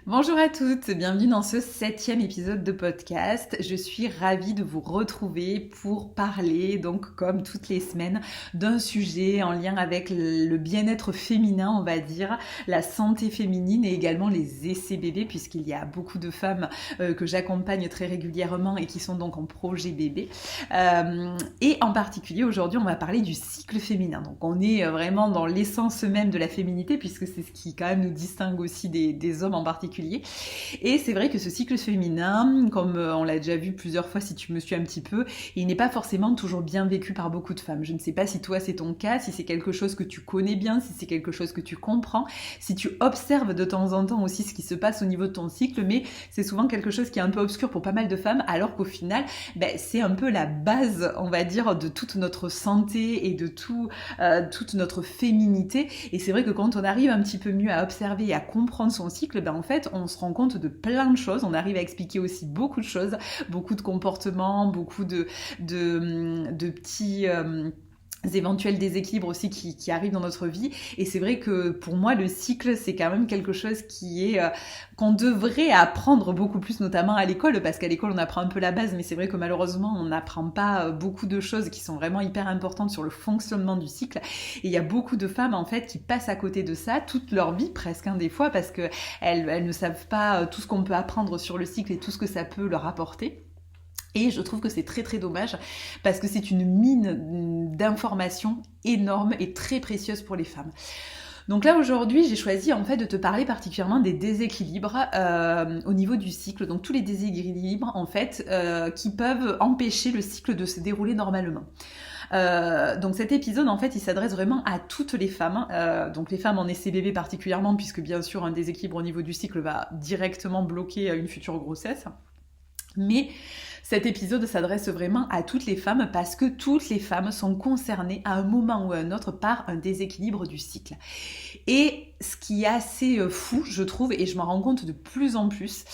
Bonjour à toutes, bienvenue dans ce 7e épisode de podcast. Je suis ravie de vous retrouver pour parler, donc comme toutes les semaines, d'un sujet en lien avec le bien-être féminin, on va dire, la santé féminine et également les essais bébés, puisqu'il y a beaucoup de femmes que j'accompagne très régulièrement et qui sont donc en projet bébé. Et en particulier, aujourd'hui, on va parler du cycle féminin. Donc on est vraiment dans l'essence même de la féminité, puisque c'est ce qui quand même nous distingue aussi des hommes en particulier. Et c'est vrai que ce cycle féminin, comme on l'a déjà vu plusieurs fois si tu me suis un petit peu, il n'est pas forcément toujours bien vécu par beaucoup de femmes. Je ne sais pas si toi c'est ton cas, si c'est quelque chose que tu connais bien, si c'est quelque chose que tu comprends, si tu observes de temps en temps aussi ce qui se passe au niveau de ton cycle, mais c'est souvent quelque chose qui est un peu obscur pour pas mal de femmes, alors qu'au final, c'est un peu la base, on va dire, de toute notre santé et de toute notre féminité. Et c'est vrai que quand on arrive un petit peu mieux à observer et à comprendre son cycle, en fait, on se rend compte de plein de choses. On arrive à expliquer aussi beaucoup de choses, beaucoup de comportements, beaucoup de petits éventuels déséquilibres aussi qui arrivent dans notre vie. Et c'est vrai que pour moi, le cycle, c'est quand même quelque chose qui est qu'on devrait apprendre beaucoup plus, notamment à l'école, parce qu'à l'école, on apprend un peu la base, mais c'est vrai que malheureusement, on n'apprend pas beaucoup de choses qui sont vraiment hyper importantes sur le fonctionnement du cycle. Et il y a beaucoup de femmes, en fait, qui passent à côté de ça toute leur vie, presque, des fois, parce que elles ne savent pas tout ce qu'on peut apprendre sur le cycle et tout ce que ça peut leur apporter. Et je trouve que c'est très très dommage parce que c'est une mine d'informations énorme et très précieuse pour les femmes. Donc là aujourd'hui j'ai choisi en fait de te parler particulièrement des déséquilibres au niveau du cycle, donc tous les déséquilibres en fait qui peuvent empêcher le cycle de se dérouler normalement. Donc cet épisode en fait il s'adresse vraiment à toutes les femmes, donc les femmes en essai bébé particulièrement puisque bien sûr un déséquilibre au niveau du cycle va directement bloquer une future grossesse. Mais cet épisode s'adresse vraiment à toutes les femmes parce que toutes les femmes sont concernées à un moment ou à un autre par un déséquilibre du cycle. Et ce qui est assez fou, je trouve, et je m'en rends compte de plus en plus,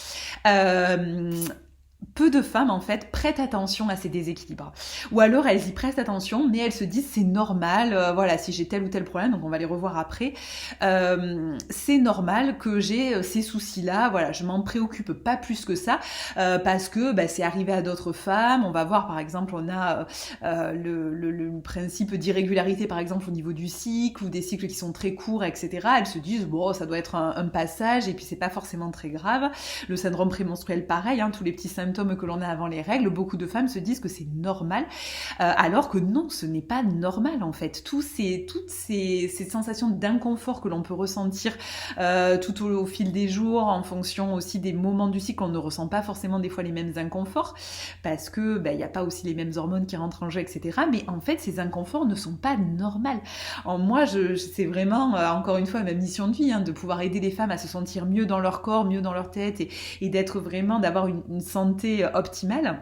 peu de femmes en fait prêtent attention à ces déséquilibres. Ou alors elles y prestent attention, mais elles se disent c'est normal, voilà, si j'ai tel ou tel problème, donc on va les revoir après, c'est normal que j'ai ces soucis-là, voilà, je m'en préoccupe pas plus que ça, parce que c'est arrivé à d'autres femmes, on va voir par exemple, on a le principe d'irrégularité par exemple au niveau du cycle, ou des cycles qui sont très courts, etc. Elles se disent, bon, ça doit être un passage, et puis c'est pas forcément très grave. Le syndrome prémenstruel pareil, tous les petits symptômes que l'on a avant les règles, beaucoup de femmes se disent que c'est normal, alors que non, ce n'est pas normal en fait. Toutes ces sensations d'inconfort que l'on peut ressentir tout au fil des jours, en fonction aussi des moments du cycle, on ne ressent pas forcément des fois les mêmes inconforts, parce que il n'y a pas aussi les mêmes hormones qui rentrent en jeu, etc. Mais en fait, ces inconforts ne sont pas normaux. Moi, c'est vraiment, encore une fois, ma mission de vie, de pouvoir aider les femmes à se sentir mieux dans leur corps, mieux dans leur tête, et d'être vraiment, d'avoir une santé optimale.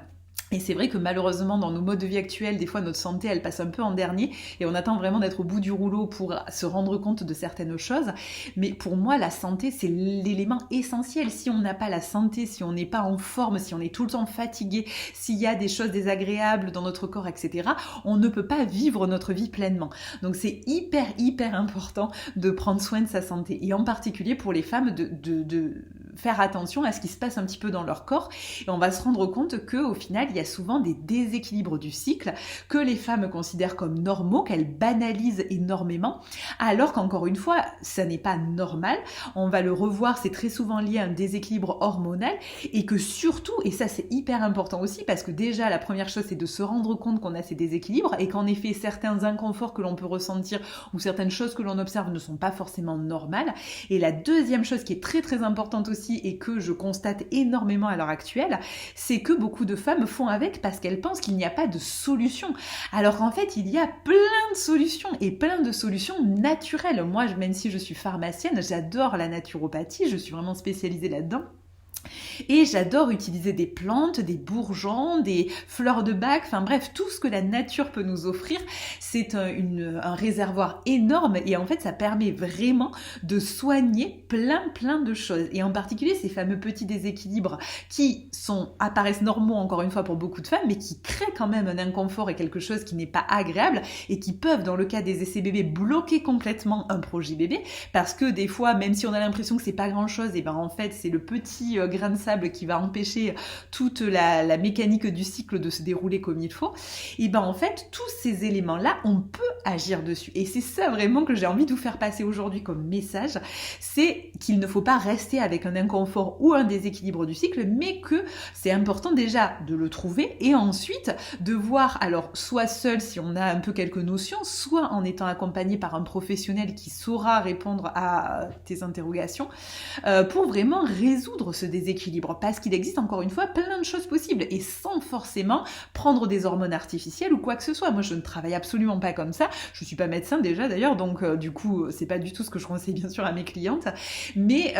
Et c'est vrai que malheureusement dans nos modes de vie actuels, des fois notre santé elle passe un peu en dernier et on attend vraiment d'être au bout du rouleau pour se rendre compte de certaines choses. Mais pour moi la santé c'est l'élément essentiel. Si on n'a pas la santé, si on n'est pas en forme, si on est tout le temps fatigué, s'il y a des choses désagréables dans notre corps, etc., on ne peut pas vivre notre vie pleinement. Donc c'est hyper important de prendre soin de sa santé et en particulier pour les femmes de faire attention à ce qui se passe un petit peu dans leur corps et on va se rendre compte qu'au final il y a souvent des déséquilibres du cycle que les femmes considèrent comme normaux, qu'elles banalisent énormément, alors qu'encore une fois, ça n'est pas normal. On va le revoir, c'est très souvent lié à un déséquilibre hormonal et que surtout, et ça c'est hyper important aussi, parce que déjà la première chose c'est de se rendre compte qu'on a ces déséquilibres et qu'en effet certains inconforts que l'on peut ressentir ou certaines choses que l'on observe ne sont pas forcément normales. Et la deuxième chose qui est très très importante aussi et que je constate énormément à l'heure actuelle, c'est que beaucoup de femmes font avec parce qu'elles pensent qu'il n'y a pas de solution. Alors qu'en fait, il y a plein de solutions et plein de solutions naturelles. Moi, même si je suis pharmacienne, j'adore la naturopathie, je suis vraiment spécialisée là-dedans. Et j'adore utiliser des plantes, des bourgeons, des fleurs de bac, enfin bref, tout ce que la nature peut nous offrir. C'est un réservoir énorme et en fait ça permet vraiment de soigner plein de choses. Et en particulier ces fameux petits déséquilibres qui apparaissent normaux encore une fois pour beaucoup de femmes, mais qui créent quand même un inconfort et quelque chose qui n'est pas agréable et qui peuvent, dans le cas des essais bébés, bloquer complètement un projet bébé, parce que des fois, même si on a l'impression que c'est pas grand chose, et ben en fait c'est le petit grain de sable qui va empêcher toute la mécanique du cycle de se dérouler comme il faut. Et ben en fait tous ces éléments là on peut agir dessus, et c'est ça vraiment que j'ai envie de vous faire passer aujourd'hui comme message, c'est qu'il ne faut pas rester avec un inconfort ou un déséquilibre du cycle, mais que c'est important déjà de le trouver et ensuite de voir, alors soit seul si on a un peu quelques notions, soit en étant accompagné par un professionnel qui saura répondre à tes interrogations pour vraiment résoudre ce déséquilibre, parce qu'il existe encore une fois plein de choses possibles et sans forcément prendre des hormones artificielles ou quoi que ce soit. Moi je ne travaille absolument pas comme ça, je suis pas médecin déjà d'ailleurs, donc du coup c'est pas du tout ce que je conseille bien sûr à mes clientes, mais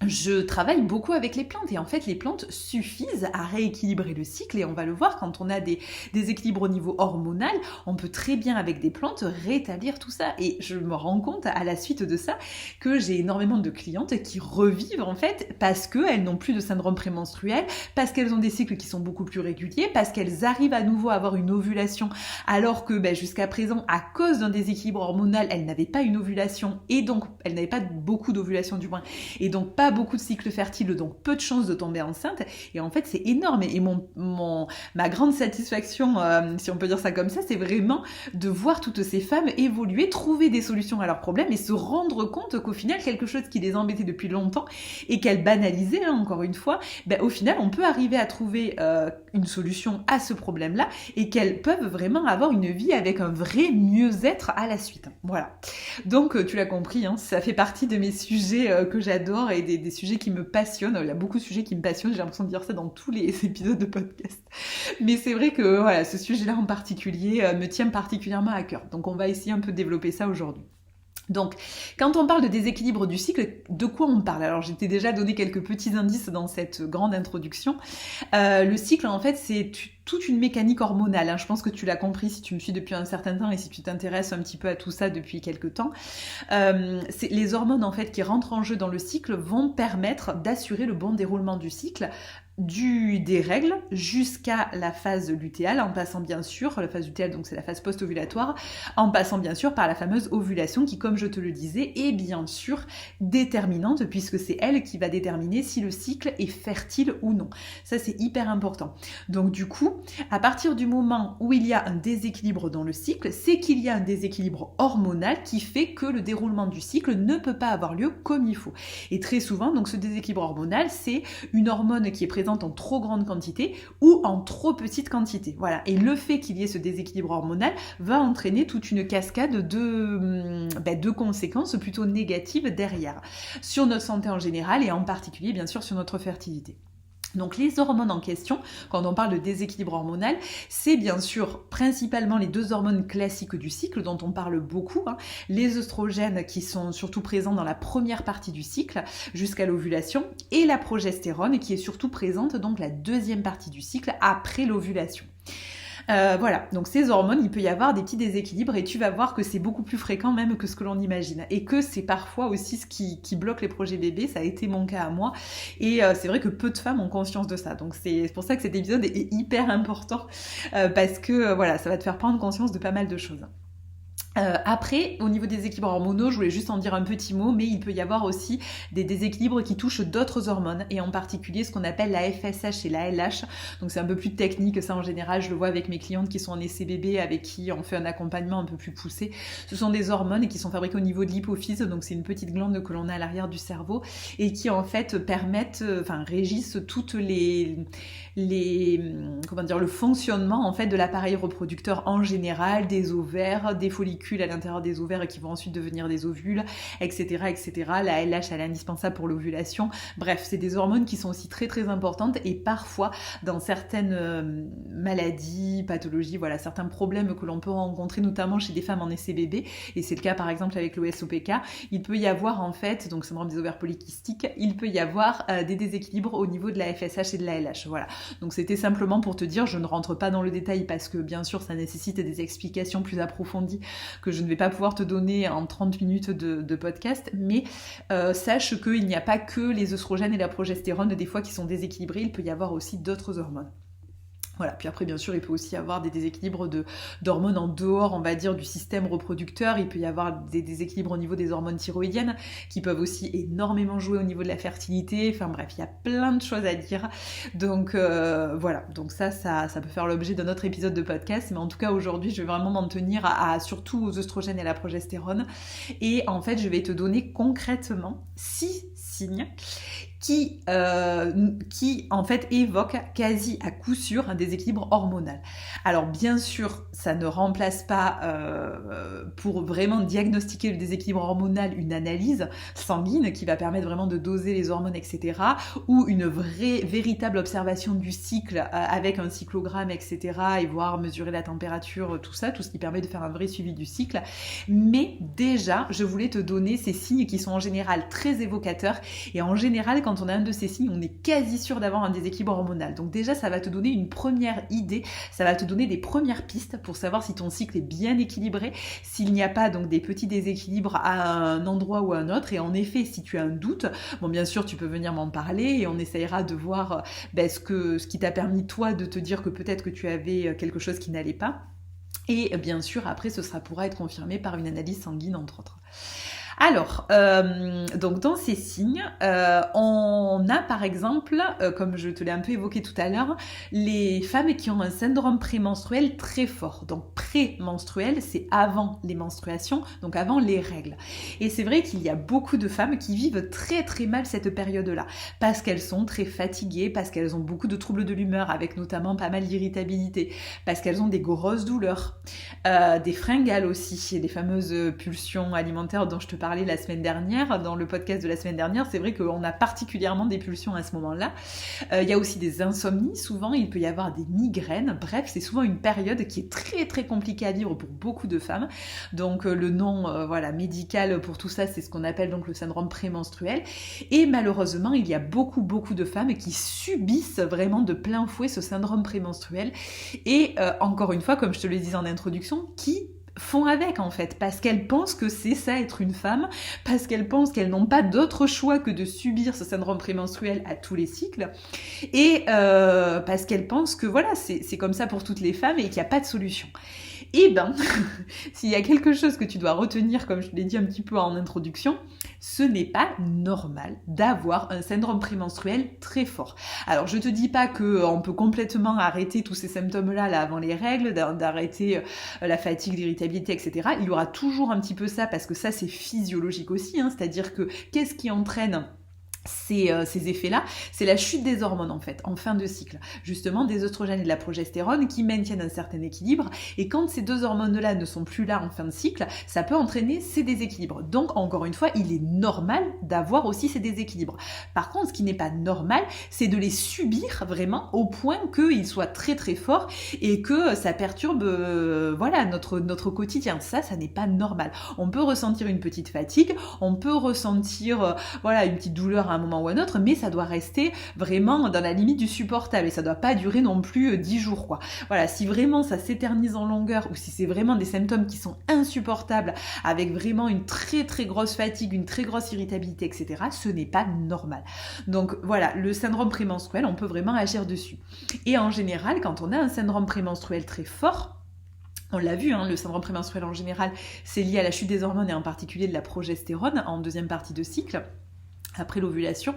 je travaille beaucoup avec les plantes et en fait les plantes suffisent à rééquilibrer le cycle, et on va le voir quand on a des déséquilibres au niveau hormonal, on peut très bien avec des plantes rétablir tout ça. Et je me rends compte à la suite de ça que j'ai énormément de clientes qui revivent en fait parce qu'elles n'ont plus de syndrome prémenstruel, parce qu'elles ont des cycles qui sont beaucoup plus réguliers, parce qu'elles arrivent à nouveau à avoir une ovulation alors que jusqu'à présent à cause d'un déséquilibre hormonal elles n'avaient pas une ovulation, et donc elles n'avaient pas beaucoup d'ovulation du moins, et donc pas beaucoup de cycles fertiles, donc peu de chances de tomber enceinte. Et en fait c'est énorme, et ma grande satisfaction, si on peut dire ça comme ça, c'est vraiment de voir toutes ces femmes évoluer, trouver des solutions à leurs problèmes et se rendre compte qu'au final quelque chose qui les embêtait depuis longtemps et qu'elles banalisaient, encore une fois, au final on peut arriver à trouver une solution à ce problème-là, et qu'elles peuvent vraiment avoir une vie avec un vrai mieux-être à la suite. Voilà. Donc tu l'as compris, ça fait partie de mes sujets que j'adore et des sujets qui me passionnent. Il y a beaucoup de sujets qui me passionnent, j'ai l'impression de dire ça dans tous les épisodes de podcast. Mais c'est vrai que voilà, ce sujet-là en particulier me tient particulièrement à cœur. Donc on va essayer un peu de développer ça aujourd'hui. Donc, quand on parle de déséquilibre du cycle, de quoi on parle? Alors, j'ai déjà donné quelques petits indices dans cette grande introduction. Le cycle, en fait, c'est toute une mécanique hormonale. Je pense que tu l'as compris si tu me suis depuis un certain temps et si tu t'intéresses un petit peu à tout ça depuis quelques temps. C'est les hormones, en fait, qui rentrent en jeu dans le cycle vont permettre d'assurer le bon déroulement du cycle, des règles jusqu'à la phase lutéale, en passant bien sûr, la phase lutéale donc c'est la phase post-ovulatoire, en passant bien sûr par la fameuse ovulation qui, comme je te le disais, est bien sûr déterminante, puisque c'est elle qui va déterminer si le cycle est fertile ou non. Ça c'est hyper important. Donc du coup, à partir du moment où il y a un déséquilibre dans le cycle, c'est qu'il y a un déséquilibre hormonal qui fait que le déroulement du cycle ne peut pas avoir lieu comme il faut. Et très souvent, donc ce déséquilibre hormonal, c'est une hormone qui est présente en trop grande quantité ou en trop petite quantité. Voilà. Et le fait qu'il y ait ce déséquilibre hormonal va entraîner toute une cascade de conséquences plutôt négatives derrière, sur notre santé en général et en particulier bien sûr sur notre fertilité. Donc les hormones en question, quand on parle de déséquilibre hormonal, c'est bien sûr principalement les deux hormones classiques du cycle dont on parle beaucoup, les œstrogènes qui sont surtout présents dans la première partie du cycle jusqu'à l'ovulation, et la progestérone qui est surtout présente donc la deuxième partie du cycle après l'ovulation. Voilà, donc ces hormones, il peut y avoir des petits déséquilibres et tu vas voir que c'est beaucoup plus fréquent même que ce que l'on imagine, et que c'est parfois aussi ce qui bloque les projets bébés. Ça a été mon cas à moi, et c'est vrai que peu de femmes ont conscience de ça, donc c'est pour ça que cet épisode est hyper important, parce que voilà, ça va te faire prendre conscience de pas mal de choses. Après, au niveau des déséquilibres hormonaux, je voulais juste en dire un petit mot, mais il peut y avoir aussi des déséquilibres qui touchent d'autres hormones, et en particulier ce qu'on appelle la FSH et la LH. Donc c'est un peu plus technique, ça en général, je le vois avec mes clientes qui sont en essai bébé, avec qui on fait un accompagnement un peu plus poussé. Ce sont des hormones qui sont fabriquées au niveau de l'hypophyse, donc c'est une petite glande que l'on a à l'arrière du cerveau, et qui en fait régissent toutes le fonctionnement en fait de l'appareil reproducteur en général, des ovaires, des follicules, follicules à l'intérieur des ovaires et qui vont ensuite devenir des ovules, etc., etc. La LH, elle est indispensable pour l'ovulation. Bref, c'est des hormones qui sont aussi très très importantes et parfois dans certaines maladies, pathologies, voilà, certains problèmes que l'on peut rencontrer notamment chez des femmes en essai bébé, et c'est le cas par exemple avec l'OSOPK, il peut y avoir en fait, donc syndrome des ovaires polykystiques, il peut y avoir des déséquilibres au niveau de la FSH et de la LH, voilà. Donc c'était simplement pour te dire, je ne rentre pas dans le détail parce que bien sûr ça nécessite des explications plus approfondies que je ne vais pas pouvoir te donner en 30 minutes de podcast, mais sache qu'il n'y a pas que les œstrogènes et la progestérone des fois qui sont déséquilibrés, il peut y avoir aussi d'autres hormones. Voilà, puis après bien sûr il peut aussi y avoir des déséquilibres d'hormones en dehors, on va dire, du système reproducteur, il peut y avoir des déséquilibres au niveau des hormones thyroïdiennes qui peuvent aussi énormément jouer au niveau de la fertilité, enfin bref, il y a plein de choses à dire, donc voilà, donc ça peut faire l'objet d'un autre épisode de podcast, mais en tout cas aujourd'hui je vais vraiment m'en tenir surtout aux œstrogènes et à la progestérone, et en fait je vais te donner concrètement 6 signes qui en fait évoque quasi à coup sûr un déséquilibre hormonal. Alors bien sûr, ça ne remplace pas pour vraiment diagnostiquer le déséquilibre hormonal une analyse sanguine qui va permettre vraiment de doser les hormones, etc. ou une véritable observation du cycle avec un cyclogramme, etc. et voir mesurer la température, tout ça, tout ce qui permet de faire un vrai suivi du cycle. Mais déjà, je voulais te donner ces signes qui sont en général très évocateurs, et en général, quand on a un de ces signes, on est quasi sûr d'avoir un déséquilibre hormonal. Donc déjà, ça va te donner une première idée, ça va te donner des premières pistes pour savoir si ton cycle est bien équilibré, s'il n'y a pas donc des petits déséquilibres à un endroit ou à un autre. Et en effet, si tu as un doute, bon bien sûr, tu peux venir m'en parler et on essayera de voir ce qui t'a permis toi de te dire que peut-être que tu avais quelque chose qui n'allait pas. Et bien sûr, après, pourra être confirmé par une analyse sanguine, entre autres. Alors, donc dans ces signes, on a par exemple, comme je te l'ai un peu évoqué tout à l'heure, les femmes qui ont un syndrome prémenstruel très fort. Donc prémenstruel, c'est avant les menstruations, donc avant les règles. Et c'est vrai qu'il y a beaucoup de femmes qui vivent très très mal cette période-là, parce qu'elles sont très fatiguées, parce qu'elles ont beaucoup de troubles de l'humeur, avec notamment pas mal d'irritabilité, parce qu'elles ont des grosses douleurs, des fringales aussi, et les fameuses pulsions alimentaires dont je te parlais la semaine dernière, dans le podcast de la semaine dernière. C'est vrai qu'on a particulièrement des pulsions à ce moment-là. Il y a aussi des insomnies, souvent, il peut y avoir des migraines. Bref, c'est souvent une période qui est très très compliquée à vivre pour beaucoup de femmes. Donc le nom médical pour tout ça, c'est ce qu'on appelle donc le syndrome prémenstruel. Et malheureusement, il y a beaucoup de femmes qui subissent vraiment de plein fouet ce syndrome prémenstruel. Et encore une fois, comme je te le disais en introduction, qui font avec en fait, parce qu'elles pensent que c'est ça être une femme, parce qu'elles pensent qu'elles n'ont pas d'autre choix que de subir ce syndrome prémenstruel à tous les cycles, et parce qu'elles pensent que voilà, c'est comme ça pour toutes les femmes et qu'il n'y a pas de solution. Eh ben, s'il y a quelque chose que tu dois retenir, comme je l'ai dit un petit peu en introduction, ce n'est pas normal d'avoir un syndrome prémenstruel très fort. Alors, je te dis pas qu'on peut complètement arrêter tous ces symptômes-là là, avant les règles, d'arrêter la fatigue, l'irritabilité, etc. Il y aura toujours un petit peu ça, parce que ça, c'est physiologique aussi, hein, c'est-à-dire que qu'est-ce qui entraîne ces effets-là, c'est la chute des hormones en fait, en fin de cycle, justement des œstrogènes et de la progestérone qui maintiennent un certain équilibre, et quand ces deux hormones-là ne sont plus là en fin de cycle, ça peut entraîner ces déséquilibres. Donc encore une fois, il est normal d'avoir aussi ces déséquilibres. Par contre, ce qui n'est pas normal, c'est de les subir vraiment au point qu'ils soient très très forts et que ça perturbe notre quotidien. Ça n'est pas normal. On peut ressentir une petite fatigue, on peut ressentir une petite douleur à un moment ou à un autre, mais ça doit rester vraiment dans la limite du supportable et ça doit pas durer non plus 10 jours quoi. Voilà, si vraiment ça s'éternise en longueur ou si c'est vraiment des symptômes qui sont insupportables avec vraiment une très très grosse fatigue, une très grosse irritabilité, etc., ce n'est pas normal. Donc voilà, le syndrome prémenstruel, on peut vraiment agir dessus. Et en général, quand on a un syndrome prémenstruel très fort, on l'a vu, le syndrome prémenstruel en général, c'est lié à la chute des hormones et en particulier de la progestérone en deuxième partie de cycle, après l'ovulation.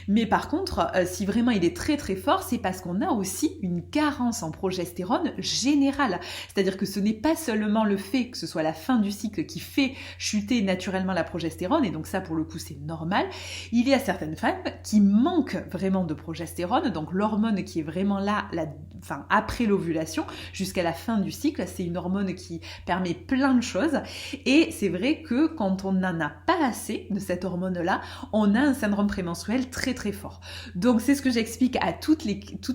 Mais par contre, si vraiment il est très très fort, c'est parce qu'on a aussi une carence en progestérone générale. C'est-à-dire que ce n'est pas seulement le fait que ce soit la fin du cycle qui fait chuter naturellement la progestérone, et donc ça pour le coup c'est normal. Il y a certaines femmes qui manquent vraiment de progestérone, donc l'hormone qui est vraiment là, après l'ovulation, jusqu'à la fin du cycle, c'est une hormone qui permet plein de choses, et c'est vrai que quand on n'en a pas assez de cette hormone-là, on a un syndrome prémenstruel très très fort. Donc c'est ce que j'explique à toutes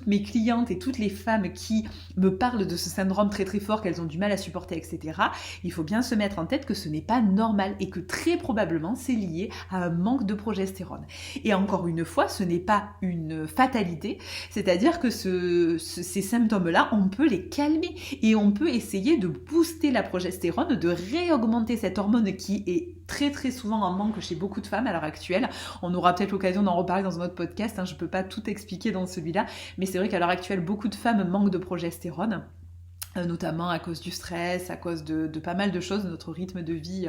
mes clientes et toutes les femmes qui me parlent de ce syndrome très très fort, qu'elles ont du mal à supporter, etc. Il faut bien se mettre en tête que ce n'est pas normal et que très probablement c'est lié à un manque de progestérone. Et encore une fois, ce n'est pas une fatalité, c'est-à-dire que ces symptômes-là, on peut les calmer et on peut essayer de booster la progestérone, de réaugmenter cette hormone qui est très très souvent en manque chez beaucoup de femmes à l'heure actuelle. On aura peut-être l'occasion d'en reparler dans un autre podcast, je ne peux pas tout expliquer dans celui-là, mais c'est vrai qu'à l'heure actuelle, beaucoup de femmes manquent de progestérone, notamment à cause du stress, à cause de pas mal de choses, notre rythme de vie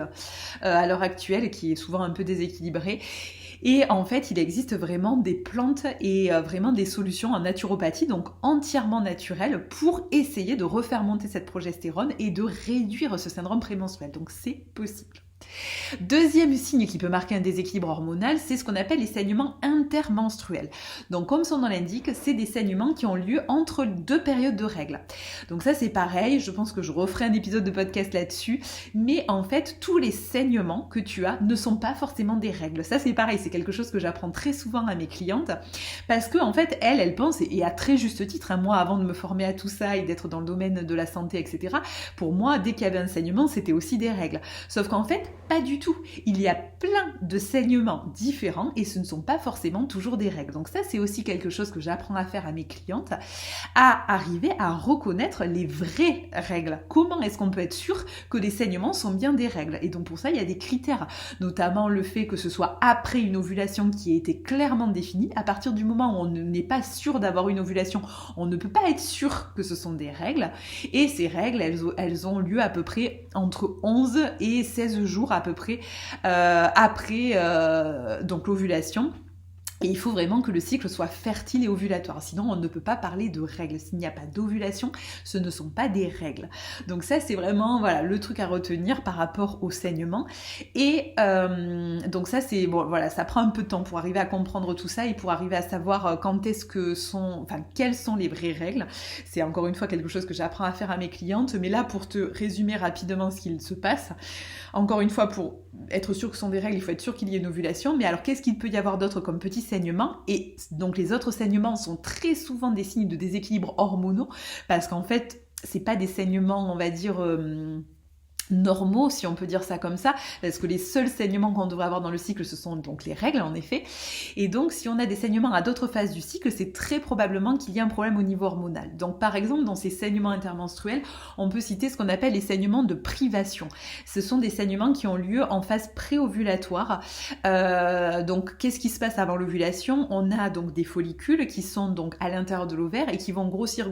à l'heure actuelle qui est souvent un peu déséquilibré. Et en fait, il existe vraiment des plantes et vraiment des solutions en naturopathie, donc entièrement naturelles, pour essayer de refaire monter cette progestérone et de réduire ce syndrome prémenstruel. Donc c'est possible. Deuxième signe qui peut marquer un déséquilibre hormonal, c'est ce qu'on appelle les saignements intermenstruels. Donc comme son nom l'indique, c'est des saignements qui ont lieu entre deux périodes de règles. Donc ça c'est pareil, je pense que je referai un épisode de podcast là-dessus, mais en fait tous les saignements que tu as ne sont pas forcément des règles. Ça c'est pareil, c'est quelque chose que j'apprends très souvent à mes clientes, parce que en fait elles pensent, et à très juste titre, moi avant de me former à tout ça et d'être dans le domaine de la santé, etc., pour moi dès qu'il y avait un saignement c'était aussi des règles. Sauf qu'en fait pas du tout. Il y a plein de saignements différents et ce ne sont pas forcément toujours des règles. Donc ça, c'est aussi quelque chose que j'apprends à faire à mes clientes, à arriver à reconnaître les vraies règles. Comment est-ce qu'on peut être sûr que les saignements sont bien des règles? Et donc pour ça, il y a des critères, notamment le fait que ce soit après une ovulation qui a été clairement définie. À partir du moment où on n'est pas sûr d'avoir une ovulation, on ne peut pas être sûr que ce sont des règles. Et ces règles, elles ont lieu à peu près entre 11 et 16 jours à peu près après donc l'ovulation. Et il faut vraiment que le cycle soit fertile et ovulatoire. Sinon, on ne peut pas parler de règles. S'il n'y a pas d'ovulation, ce ne sont pas des règles. Donc ça, c'est vraiment le truc à retenir par rapport au saignement. Et donc ça, c'est ça prend un peu de temps pour arriver à comprendre tout ça et pour arriver à savoir quelles sont les vraies règles. C'est encore une fois quelque chose que j'apprends à faire à mes clientes. Mais là, pour te résumer rapidement ce qu'il se passe, encore une fois, pour être sûr que ce sont des règles, il faut être sûr qu'il y ait une ovulation. Mais alors, qu'est-ce qu'il peut y avoir d'autre comme petits saignements? Et donc, les autres saignements sont très souvent des signes de déséquilibre hormonaux, parce qu'en fait, c'est pas des saignements, on va dire, normaux, si on peut dire ça comme ça, parce que les seuls saignements qu'on devrait avoir dans le cycle, ce sont donc les règles, en effet. Et donc, si on a des saignements à d'autres phases du cycle, c'est très probablement qu'il y a un problème au niveau hormonal. Donc, par exemple, dans ces saignements intermenstruels, on peut citer ce qu'on appelle les saignements de privation. Ce sont des saignements qui ont lieu en phase préovulatoire. Donc, qu'est-ce qui se passe avant l'ovulation? On a donc des follicules qui sont donc à l'intérieur de l'ovaire et qui vont grossir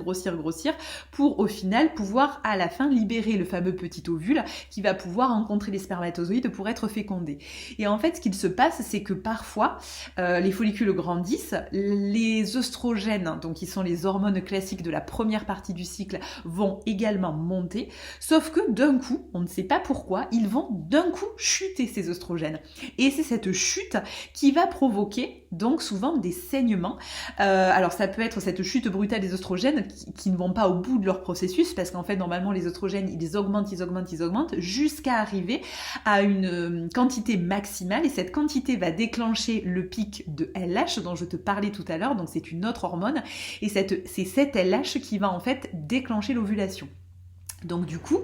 pour, au final, pouvoir à la fin libérer le fameux petit ovule qui va pouvoir rencontrer les spermatozoïdes pour être fécondé. Et en fait, ce qu'il se passe, c'est que parfois, les follicules grandissent, les œstrogènes, donc qui sont les hormones classiques de la première partie du cycle, vont également monter, sauf que d'un coup, on ne sait pas pourquoi, ils vont d'un coup chuter ces œstrogènes. Et c'est cette chute qui va provoquer donc souvent des saignements. Alors ça peut être cette chute brutale des œstrogènes qui ne vont pas au bout de leur processus, parce qu'en fait, normalement, les œstrogènes, ils augmentent jusqu'à arriver à une quantité maximale, et cette quantité va déclencher le pic de LH dont je te parlais tout à l'heure. Donc c'est une autre hormone, et c'est cette LH qui va en fait déclencher l'ovulation. Donc du coup,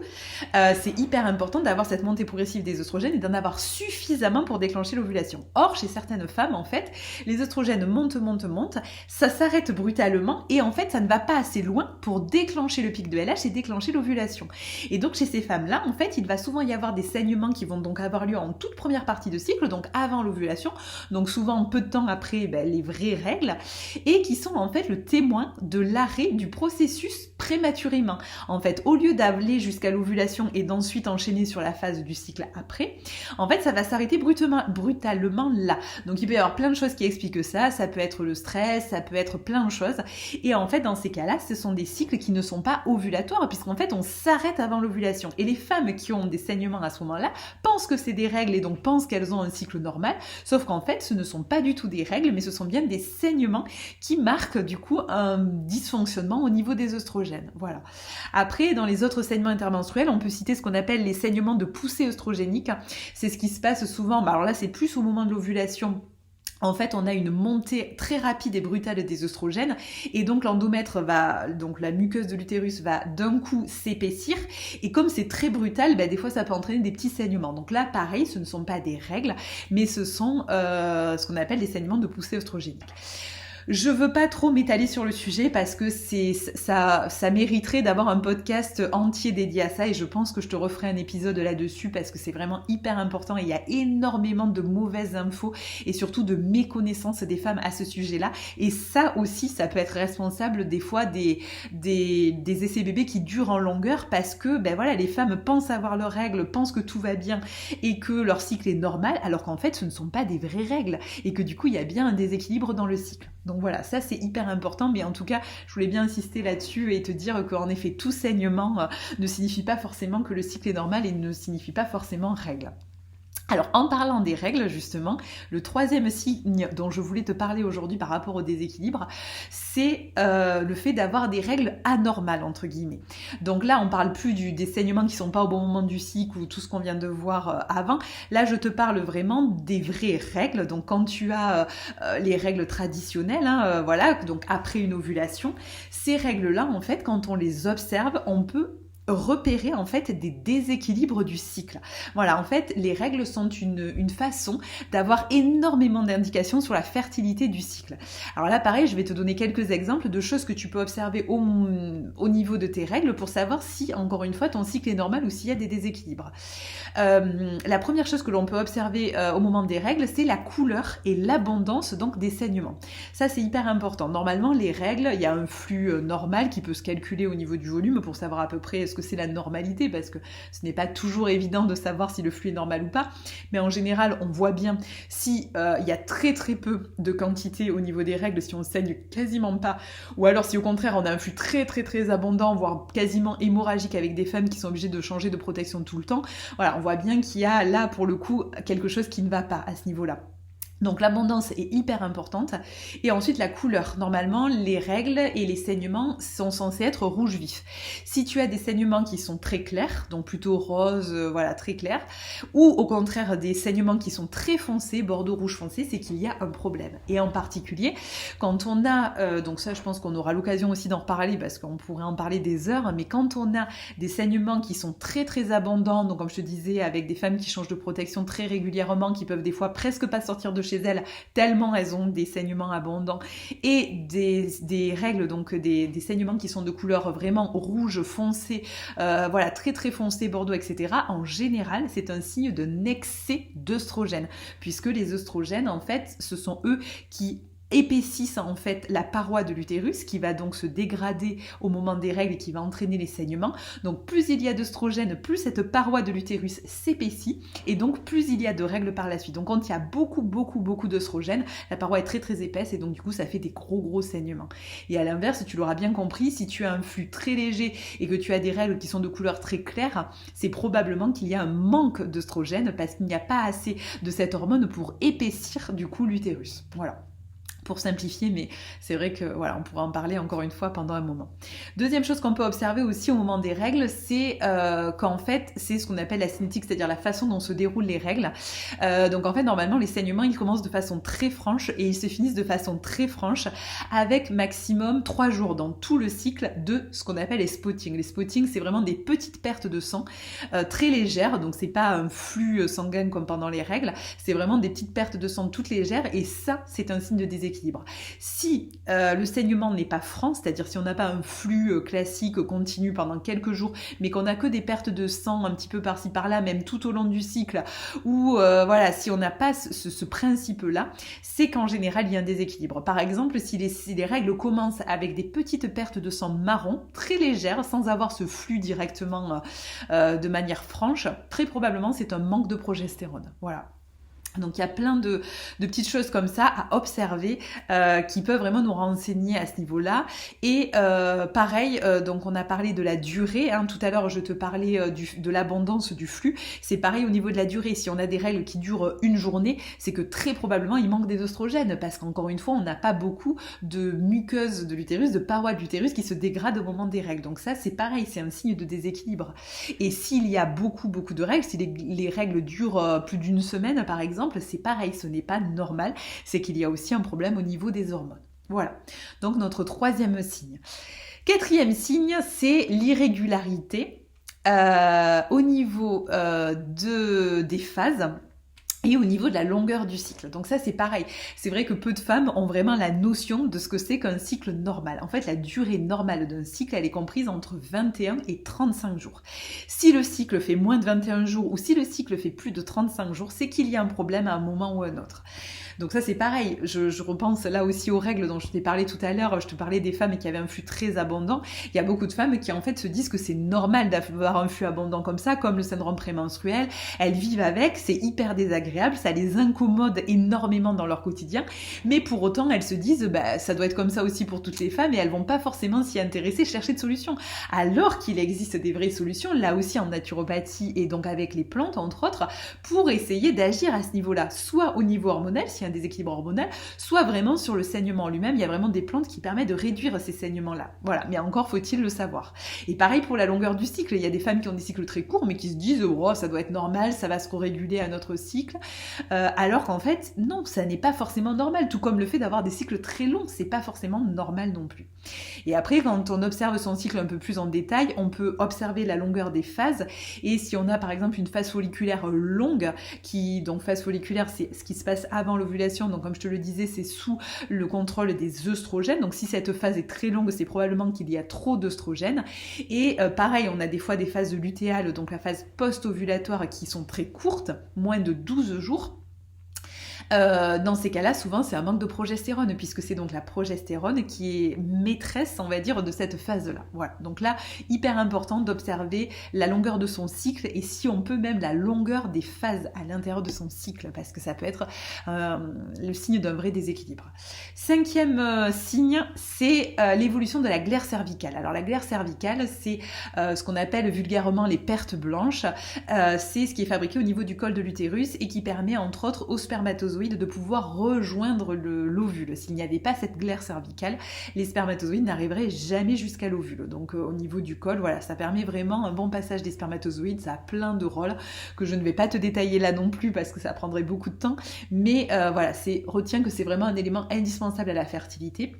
c'est hyper important d'avoir cette montée progressive des œstrogènes et d'en avoir suffisamment pour déclencher l'ovulation. Or, chez certaines femmes, en fait, les œstrogènes montent, ça s'arrête brutalement et en fait, ça ne va pas assez loin pour déclencher le pic de LH et déclencher l'ovulation. Et donc, chez ces femmes-là, en fait, il va souvent y avoir des saignements qui vont donc avoir lieu en toute première partie de cycle, donc avant l'ovulation, donc souvent peu de temps après les vraies règles, et qui sont en fait le témoin de l'arrêt du processus prématurément. En fait, au lieu d'avoir aller jusqu'à l'ovulation et d'ensuite enchaîner sur la phase du cycle après, en fait, ça va s'arrêter brutalement là. Donc, il peut y avoir plein de choses qui expliquent ça. Ça peut être le stress, ça peut être plein de choses. Et en fait, dans ces cas-là, ce sont des cycles qui ne sont pas ovulatoires, puisqu'en fait, on s'arrête avant l'ovulation. Et les femmes qui ont des saignements à ce moment-là pensent que c'est des règles et donc pensent qu'elles ont un cycle normal, sauf qu'en fait, ce ne sont pas du tout des règles, mais ce sont bien des saignements qui marquent du coup un dysfonctionnement au niveau des œstrogènes. Voilà. Après, dans les autres saignements intermenstruels, on peut citer ce qu'on appelle les saignements de poussée œstrogénique. C'est ce qui se passe souvent, alors là, c'est plus au moment de l'ovulation. En fait, on a une montée très rapide et brutale des œstrogènes et donc l'endomètre donc la muqueuse de l'utérus va d'un coup s'épaissir et comme c'est très brutal, des fois ça peut entraîner des petits saignements. Donc là, pareil, ce ne sont pas des règles, mais ce sont ce qu'on appelle des saignements de poussée œstrogénique. Je veux pas trop m'étaler sur le sujet parce que ça mériterait d'avoir un podcast entier dédié à ça et je pense que je te referai un épisode là-dessus parce que c'est vraiment hyper important et il y a énormément de mauvaises infos et surtout de méconnaissance des femmes à ce sujet-là et ça aussi, ça peut être responsable des fois des essais bébés qui durent en longueur parce que les femmes pensent avoir leurs règles, pensent que tout va bien et que leur cycle est normal alors qu'en fait ce ne sont pas des vraies règles et que du coup il y a bien un déséquilibre dans le cycle. Donc voilà, ça c'est hyper important, mais en tout cas, je voulais bien insister là-dessus et te dire qu'en effet, tout saignement ne signifie pas forcément que le cycle est normal et ne signifie pas forcément règle. Alors, en parlant des règles, justement, le troisième signe dont je voulais te parler aujourd'hui par rapport au déséquilibre, c'est le fait d'avoir des règles anormales, entre guillemets. Donc là, on parle plus des saignements qui sont pas au bon moment du cycle ou tout ce qu'on vient de voir avant. Là, je te parle vraiment des vraies règles. Donc, quand tu as les règles traditionnelles, donc après une ovulation, ces règles-là, en fait, quand on les observe, on peut repérer en fait des déséquilibres du cycle. Voilà, en fait, les règles sont une façon d'avoir énormément d'indications sur la fertilité du cycle. Alors là, pareil, je vais te donner quelques exemples de choses que tu peux observer au niveau de tes règles pour savoir si, encore une fois, ton cycle est normal ou s'il y a des déséquilibres. La première chose que l'on peut observer au moment des règles, c'est la couleur et l'abondance donc des saignements. Ça, c'est hyper important. Normalement, les règles, il y a un flux normal qui peut se calculer au niveau du volume pour savoir à peu près ce que c'est la normalité, parce que ce n'est pas toujours évident de savoir si le flux est normal ou pas, mais en général, on voit bien si il y a très très peu de quantité au niveau des règles, si on saigne quasiment pas, ou alors si au contraire on a un flux très très très abondant, voire quasiment hémorragique avec des femmes qui sont obligées de changer de protection tout le temps. Voilà, on voit bien qu'il y a là pour le coup quelque chose qui ne va pas à ce niveau-là. Donc l'abondance est hyper importante. Et ensuite la couleur. Normalement, les règles et les saignements sont censés être rouge vif. Si tu as des saignements qui sont très clairs, donc plutôt rose, très clair, ou au contraire des saignements qui sont très foncés, bordeaux rouge foncé, c'est qu'il y a un problème. Et en particulier, quand on a, donc ça je pense qu'on aura l'occasion aussi d'en reparler parce qu'on pourrait en parler des heures, mais quand on a des saignements qui sont très très abondants, donc comme je te disais, avec des femmes qui changent de protection très régulièrement, qui peuvent des fois presque pas sortir de chez elles, tellement elles ont des saignements abondants, et des règles, donc des saignements qui sont de couleur vraiment rouge foncé, très très foncé, bordeaux, etc. En général, c'est un signe d'un excès d'œstrogènes, puisque les œstrogènes, en fait, ce sont eux qui épaississent en fait la paroi de l'utérus qui va donc se dégrader au moment des règles et qui va entraîner les saignements. Donc plus il y a d'œstrogènes, plus cette paroi de l'utérus s'épaissit et donc plus il y a de règles par la suite. Donc quand il y a beaucoup d'œstrogènes, la paroi est très très épaisse et donc du coup ça fait des gros saignements. Et à l'inverse, tu l'auras bien compris, si tu as un flux très léger et que tu as des règles qui sont de couleur très claire, c'est probablement qu'il y a un manque d'œstrogènes parce qu'il n'y a pas assez de cette hormone pour épaissir du coup l'utérus. Voilà. Pour simplifier, mais c'est vrai que on pourra en parler encore une fois pendant un moment. Deuxième chose qu'on peut observer aussi au moment des règles, c'est qu'en fait, c'est ce qu'on appelle la cinétique, c'est-à-dire la façon dont se déroulent les règles. Donc en fait, normalement, les saignements, ils commencent de façon très franche et ils se finissent de façon très franche avec maximum 3 jours dans tout le cycle de ce qu'on appelle les spottings. Les spottings, c'est vraiment des petites pertes de sang très légères, donc c'est pas un flux sanguin comme pendant les règles, c'est vraiment des petites pertes de sang toutes légères et ça, c'est un signe de déséquilibre. déséquilibre. Si le saignement n'est pas franc, c'est-à-dire si on n'a pas un flux classique continu pendant quelques jours, mais qu'on n'a que des pertes de sang un petit peu par-ci par-là, même tout au long du cycle, ou voilà, si on n'a pas ce principe-là, c'est qu'en général il y a un déséquilibre. Par exemple, si les règles commencent avec des petites pertes de sang marron, très légères, sans avoir ce flux directement de manière franche, très probablement c'est un manque de progestérone. Voilà. Donc il y a plein de petites choses comme ça à observer qui peuvent vraiment nous renseigner à ce niveau-là. Et pareil, donc on a parlé de la durée, hein. Tout à l'heure je te parlais de l'abondance du flux. C'est pareil au niveau de la durée. Si on a des règles qui durent une journée, c'est que très probablement il manque des oestrogènes, parce qu'encore une fois on n'a pas beaucoup de muqueuse de l'utérus, de parois de l'utérus qui se dégradent au moment des règles. Donc ça c'est pareil, c'est un signe de déséquilibre. Et s'il y a beaucoup de règles, si les règles durent plus d'une semaine par exemple, c'est pareil, ce n'est pas normal, c'est qu'il y a aussi un problème au niveau des hormones. Voilà, donc notre troisième signe. Quatrième signe, c'est l'irrégularité au niveau des phases et au niveau de la longueur du cycle. Donc ça c'est pareil, c'est vrai que peu de femmes ont vraiment la notion de ce que c'est qu'un cycle normal. En fait la durée normale d'un cycle, elle est comprise entre 21 et 35 jours. Si le cycle fait moins de 21 jours ou si le cycle fait plus de 35 jours, c'est qu'il y a un problème à un moment ou à un autre. Donc ça c'est pareil, je repense là aussi aux règles dont je t'ai parlé tout à l'heure, je te parlais des femmes qui avaient un flux très abondant. Il y a beaucoup de femmes qui en fait se disent que c'est normal d'avoir un flux abondant comme ça, comme le syndrome prémenstruel, elles vivent avec, c'est hyper désagréable, ça les incommode énormément dans leur quotidien, mais pour autant elles se disent ça doit être comme ça aussi pour toutes les femmes et elles vont pas forcément s'y intéresser, chercher de solutions. Alors qu'il existe des vraies solutions, là aussi en naturopathie et donc avec les plantes entre autres, pour essayer d'agir à ce niveau-là, soit au niveau hormonal, si un déséquilibre hormonal, soit vraiment sur le saignement lui-même. Il y a vraiment des plantes qui permettent de réduire ces saignements-là. Voilà, mais encore faut-il le savoir. Et pareil pour la longueur du cycle, il y a des femmes qui ont des cycles très courts, mais qui se disent oh ça doit être normal, ça va se réguler à notre cycle, alors qu'en fait non, ça n'est pas forcément normal. Tout comme le fait d'avoir des cycles très longs, c'est pas forcément normal non plus. Et après, quand on observe son cycle un peu plus en détail, on peut observer la longueur des phases. Et si on a par exemple une phase folliculaire longue, donc phase folliculaire, c'est ce qui se passe avant l'ovulation. Donc comme je te le disais, c'est sous le contrôle des œstrogènes. Donc si cette phase est très longue, c'est probablement qu'il y a trop d'œstrogènes. Et pareil, on a des fois des phases lutéales, donc la phase post-ovulatoire qui sont très courtes, moins de 12 jours. Dans ces cas-là, souvent, c'est un manque de progestérone, puisque c'est donc la progestérone qui est maîtresse, on va dire, de cette phase-là. Voilà. Donc là, hyper important d'observer la longueur de son cycle et si on peut même la longueur des phases à l'intérieur de son cycle, parce que ça peut être le signe d'un vrai déséquilibre. Cinquième signe, c'est l'évolution de la glaire cervicale. Alors la glaire cervicale, c'est ce qu'on appelle vulgairement les pertes blanches. C'est ce qui est fabriqué au niveau du col de l'utérus et qui permet, entre autres, aux spermatozoïdes de pouvoir rejoindre l'ovule. S'il n'y avait pas cette glaire cervicale, les spermatozoïdes n'arriveraient jamais jusqu'à l'ovule. Donc au niveau du col, voilà, ça permet vraiment un bon passage des spermatozoïdes, ça a plein de rôles que je ne vais pas te détailler là non plus parce que ça prendrait beaucoup de temps, mais voilà, retiens que c'est vraiment un élément indispensable à la fertilité.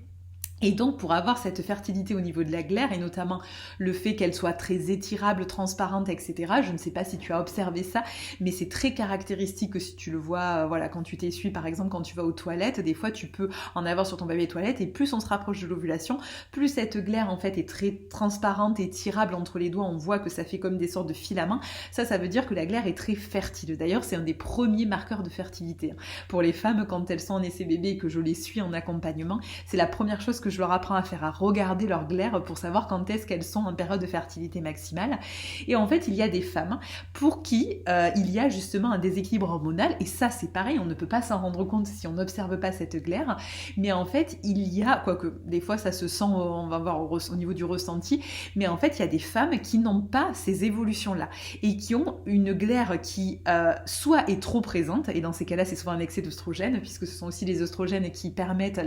Et donc pour avoir cette fertilité au niveau de la glaire et notamment le fait qu'elle soit très étirable, transparente, etc. Je ne sais pas si tu as observé ça, mais c'est très caractéristique que si tu le vois, voilà, quand tu t'essuies par exemple, quand tu vas aux toilettes, des fois tu peux en avoir sur ton papier toilette et plus on se rapproche de l'ovulation, plus cette glaire en fait est très transparente, étirable entre les doigts, on voit que ça fait comme des sortes de filaments. Ça veut dire que la glaire est très fertile. D'ailleurs c'est un des premiers marqueurs de fertilité. Pour les femmes quand elles sont en essai bébé et que je les suis en accompagnement, c'est la première chose que je leur apprends à faire, à regarder leur glaire pour savoir quand est-ce qu'elles sont en période de fertilité maximale. Et en fait, il y a des femmes pour qui il y a justement un déséquilibre hormonal, et ça c'est pareil, on ne peut pas s'en rendre compte si on n'observe pas cette glaire, mais en fait, il y a, quoique des fois ça se sent, on va voir au niveau du ressenti, mais en fait, il y a des femmes qui n'ont pas ces évolutions-là, et qui ont une glaire qui soit est trop présente, et dans ces cas-là, c'est souvent un excès d'œstrogène, puisque ce sont aussi les œstrogènes qui permettent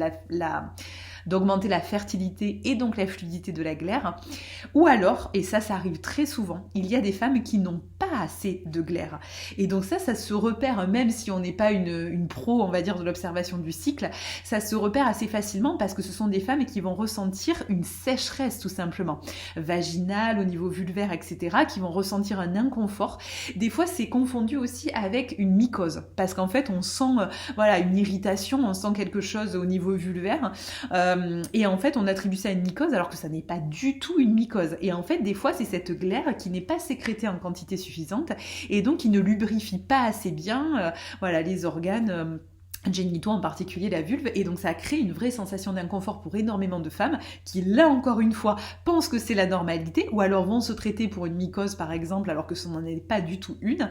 d'augmenter la fertilité et donc la fluidité de la glaire. Ou alors, et ça arrive très souvent, il y a des femmes qui n'ont pas assez de glaire. Et donc ça se repère, même si on n'est pas une pro, on va dire, de l'observation du cycle, ça se repère assez facilement parce que ce sont des femmes qui vont ressentir une sécheresse tout simplement, vaginale, au niveau vulvaire, etc., qui vont ressentir un inconfort. Des fois, c'est confondu aussi avec une mycose, parce qu'en fait, on sent une irritation, on sent quelque chose au niveau vulvaire, et en fait, on attribue ça à une mycose alors que ça n'est pas du tout une mycose. Et en fait, des fois, c'est cette glaire qui n'est pas sécrétée en quantité suffisante et donc qui ne lubrifie pas assez bien les organes génitaux, en particulier la vulve, et donc ça a créé une vraie sensation d'inconfort pour énormément de femmes qui, là encore une fois, pensent que c'est la normalité, ou alors vont se traiter pour une mycose par exemple, alors que ce n'en est pas du tout une,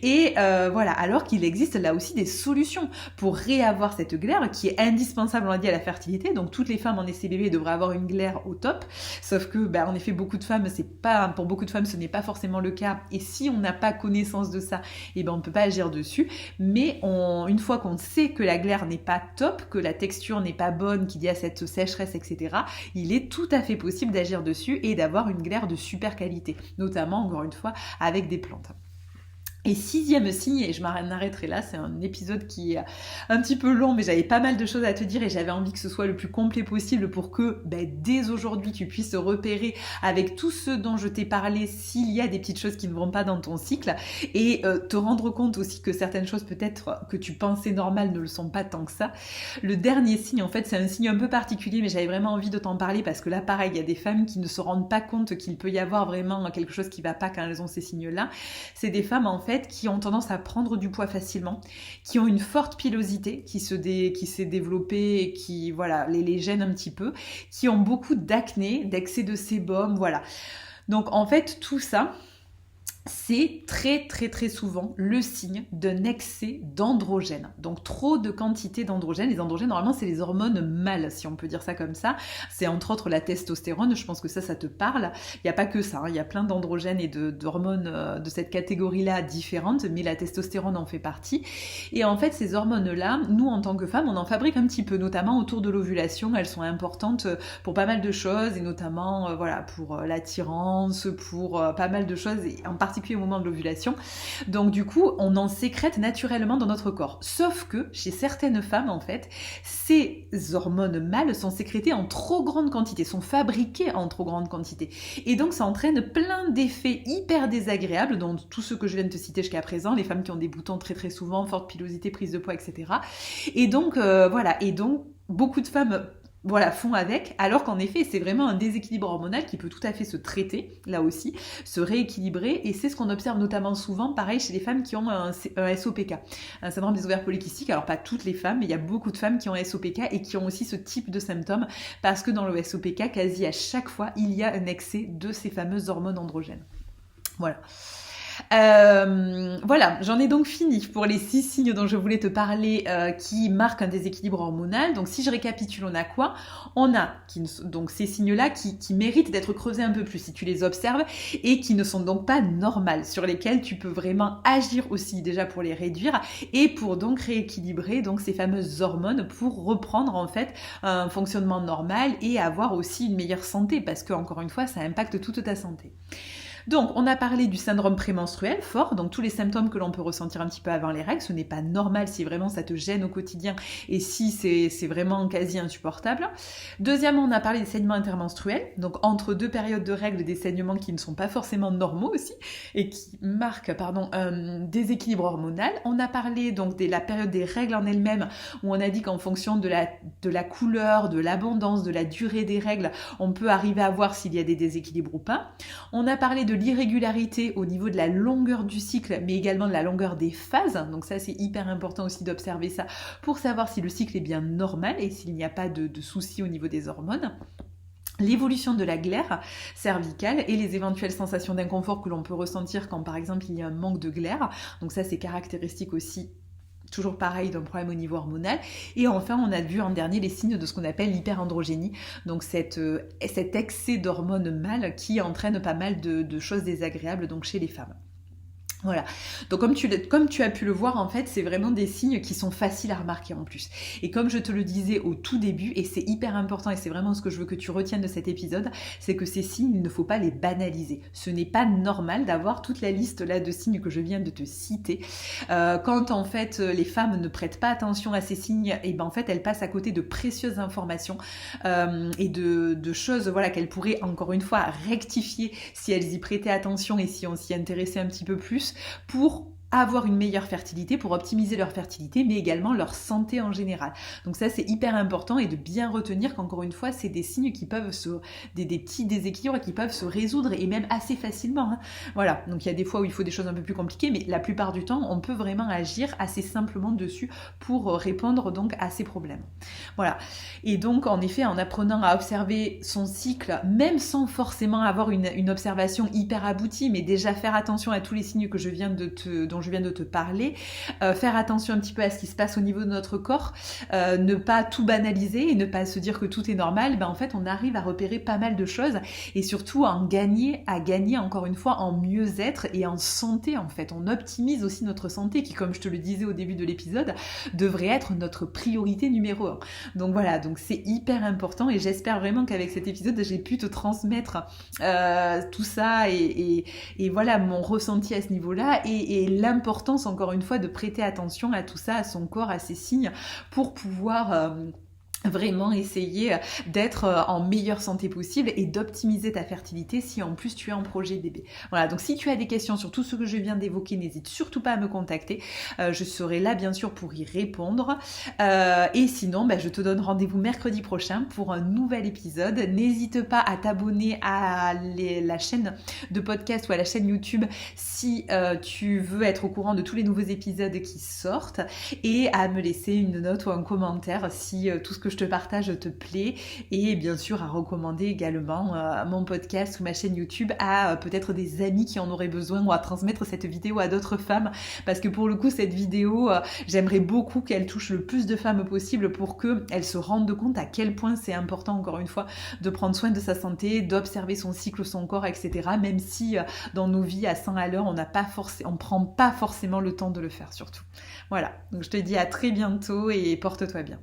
et alors qu'il existe là aussi des solutions pour réavoir cette glaire qui est indispensable, on l'a dit, à la fertilité. Donc toutes les femmes en SCBB devraient avoir une glaire au top, sauf que en effet pour beaucoup de femmes ce n'est pas forcément le cas, et si on n'a pas connaissance de ça, on ne peut pas agir dessus, mais une fois qu'on sait que la glaire n'est pas top, que la texture n'est pas bonne, qu'il y a cette sécheresse, etc., il est tout à fait possible d'agir dessus et d'avoir une glaire de super qualité, notamment, encore une fois, avec des plantes. Et 6e signe, et je m'arrêterai là, c'est un épisode qui est un petit peu long, mais j'avais pas mal de choses à te dire et j'avais envie que ce soit le plus complet possible pour que dès aujourd'hui tu puisses repérer avec tout ce dont je t'ai parlé s'il y a des petites choses qui ne vont pas dans ton cycle et te rendre compte aussi que certaines choses peut-être que tu pensais normales ne le sont pas tant que ça. Le dernier signe, en fait, c'est un signe un peu particulier, mais j'avais vraiment envie de t'en parler parce que là, pareil, il y a des femmes qui ne se rendent pas compte qu'il peut y avoir vraiment quelque chose qui va pas quand elles ont ces signes-là. C'est des femmes, en fait, qui ont tendance à prendre du poids facilement, qui ont une forte pilosité qui s'est développée et qui les gêne un petit peu, qui ont beaucoup d'acné, d'excès de sébum, voilà. Donc en fait tout ça, c'est très très très souvent le signe d'un excès d'androgène. Donc trop de quantité d'androgène. Les androgènes, normalement, c'est les hormones mâles, si on peut dire ça comme ça. C'est entre autres la testostérone, je pense que ça te parle. Il n'y a pas que ça, il y a plein d'androgènes et d'hormones de cette catégorie-là différentes, mais la testostérone en fait partie. Et en fait, ces hormones-là, nous, en tant que femmes, on en fabrique un petit peu, notamment autour de l'ovulation. Elles sont importantes pour pas mal de choses, et notamment pour l'attirance, pour pas mal de choses, et en particulier au moment de l'ovulation. Donc du coup, on en sécrète naturellement dans notre corps. Sauf que chez certaines femmes, en fait, ces hormones mâles sont sécrétées en trop grande quantité, sont fabriquées en trop grande quantité. Et donc ça entraîne plein d'effets hyper désagréables, dont tous ceux que je viens de te citer jusqu'à présent, les femmes qui ont des boutons très très souvent, forte pilosité, prise de poids, etc. Et donc beaucoup de femmes font avec, alors qu'en effet, c'est vraiment un déséquilibre hormonal qui peut tout à fait se traiter, là aussi, se rééquilibrer, et c'est ce qu'on observe notamment souvent, pareil, chez les femmes qui ont un SOPK, un syndrome des ovaires polykystiques. Alors pas toutes les femmes, mais il y a beaucoup de femmes qui ont un SOPK et qui ont aussi ce type de symptômes, parce que dans le SOPK, quasi à chaque fois, il y a un excès de ces fameuses hormones androgènes. Voilà. J'en ai donc fini pour les 6 signes dont je voulais te parler qui marquent un déséquilibre hormonal. Donc si je récapitule, on a quoi ? On a donc ces signes-là qui méritent d'être creusés un peu plus si tu les observes et qui ne sont donc pas normales, sur lesquels tu peux vraiment agir aussi déjà pour les réduire et pour donc rééquilibrer donc ces fameuses hormones pour reprendre en fait un fonctionnement normal et avoir aussi une meilleure santé, parce que encore une fois ça impacte toute ta santé. Donc, on a parlé du syndrome prémenstruel fort, donc tous les symptômes que l'on peut ressentir un petit peu avant les règles. Ce n'est pas normal si vraiment ça te gêne au quotidien et si c'est vraiment quasi insupportable. Deuxièmement, on a parlé des saignements intermenstruels, donc entre deux périodes de règles, des saignements qui ne sont pas forcément normaux aussi et qui marquent un déséquilibre hormonal. On a parlé donc de la période des règles en elle-même, où on a dit qu'en fonction de la couleur, de l'abondance, de la durée des règles, on peut arriver à voir s'il y a des déséquilibres ou pas. On a parlé de l'irrégularité au niveau de la longueur du cycle, mais également de la longueur des phases. Donc ça, c'est hyper important aussi d'observer ça pour savoir si le cycle est bien normal et s'il n'y a pas de soucis au niveau des hormones. L'évolution de la glaire cervicale et les éventuelles sensations d'inconfort que l'on peut ressentir quand par exemple il y a un manque de glaire. Donc ça, c'est caractéristique aussi, toujours pareil, d'un problème au niveau hormonal. Et enfin, on a vu en dernier les signes de ce qu'on appelle l'hyperandrogénie, donc cet excès d'hormones mâles qui entraîne pas mal de choses désagréables donc chez les femmes. Voilà. Donc comme tu as pu le voir, en fait, c'est vraiment des signes qui sont faciles à remarquer en plus. Et comme je te le disais au tout début, et c'est hyper important, et c'est vraiment ce que je veux que tu retiennes de cet épisode, c'est que ces signes, il ne faut pas les banaliser. Ce n'est pas normal d'avoir toute la liste là de signes que je viens de te citer. Quand en fait les femmes ne prêtent pas attention à ces signes, et ben en fait elles passent à côté de précieuses informations et de choses voilà qu'elles pourraient encore une fois rectifier si elles y prêtaient attention et si on s'y intéressait un petit peu plus pour avoir une meilleure fertilité, pour optimiser leur fertilité, mais également leur santé en général. Donc ça, c'est hyper important et de bien retenir qu'encore une fois, c'est des signes qui peuvent des petits déséquilibres qui peuvent se résoudre et même assez facilement. Hein. Voilà, donc il y a des fois où il faut des choses un peu plus compliquées, mais la plupart du temps, on peut vraiment agir assez simplement dessus pour répondre donc à ces problèmes. Voilà. Et donc, en effet, en apprenant à observer son cycle, même sans forcément avoir une observation hyper aboutie, mais déjà faire attention à tous les signes que dont je viens de te parler, faire attention un petit peu à ce qui se passe au niveau de notre corps, ne pas tout banaliser et ne pas se dire que tout est normal, ben en fait on arrive à repérer pas mal de choses et surtout à gagner encore une fois en mieux-être et en santé en fait. On optimise aussi notre santé qui, comme je te le disais au début de l'épisode, devrait être notre priorité numéro 1. Donc voilà, donc c'est hyper important et j'espère vraiment qu'avec cet épisode j'ai pu te transmettre tout ça et voilà mon ressenti à ce niveau-là et l'importance encore une fois de prêter attention à tout ça, à son corps, à ses signes pour pouvoir vraiment essayer d'être en meilleure santé possible et d'optimiser ta fertilité si en plus tu es en projet bébé. Voilà, donc si tu as des questions sur tout ce que je viens d'évoquer, n'hésite surtout pas à me contacter. Je serai là bien sûr pour y répondre. Et sinon, je te donne rendez-vous mercredi prochain pour un nouvel épisode. N'hésite pas à t'abonner à la chaîne de podcast ou à la chaîne YouTube si tu veux être au courant de tous les nouveaux épisodes qui sortent et à me laisser une note ou un commentaire si tout ce que je te partage te plaît et bien sûr à recommander également mon podcast ou ma chaîne YouTube à peut-être des amis qui en auraient besoin ou à transmettre cette vidéo à d'autres femmes parce que pour le coup cette vidéo j'aimerais beaucoup qu'elle touche le plus de femmes possible pour qu'elles se rendent compte à quel point c'est important encore une fois de prendre soin de sa santé, d'observer son cycle, son corps, etc. Même si dans nos vies à 100 à l'heure on prend pas forcément le temps de le faire surtout. Voilà, donc je te dis à très bientôt et porte-toi bien.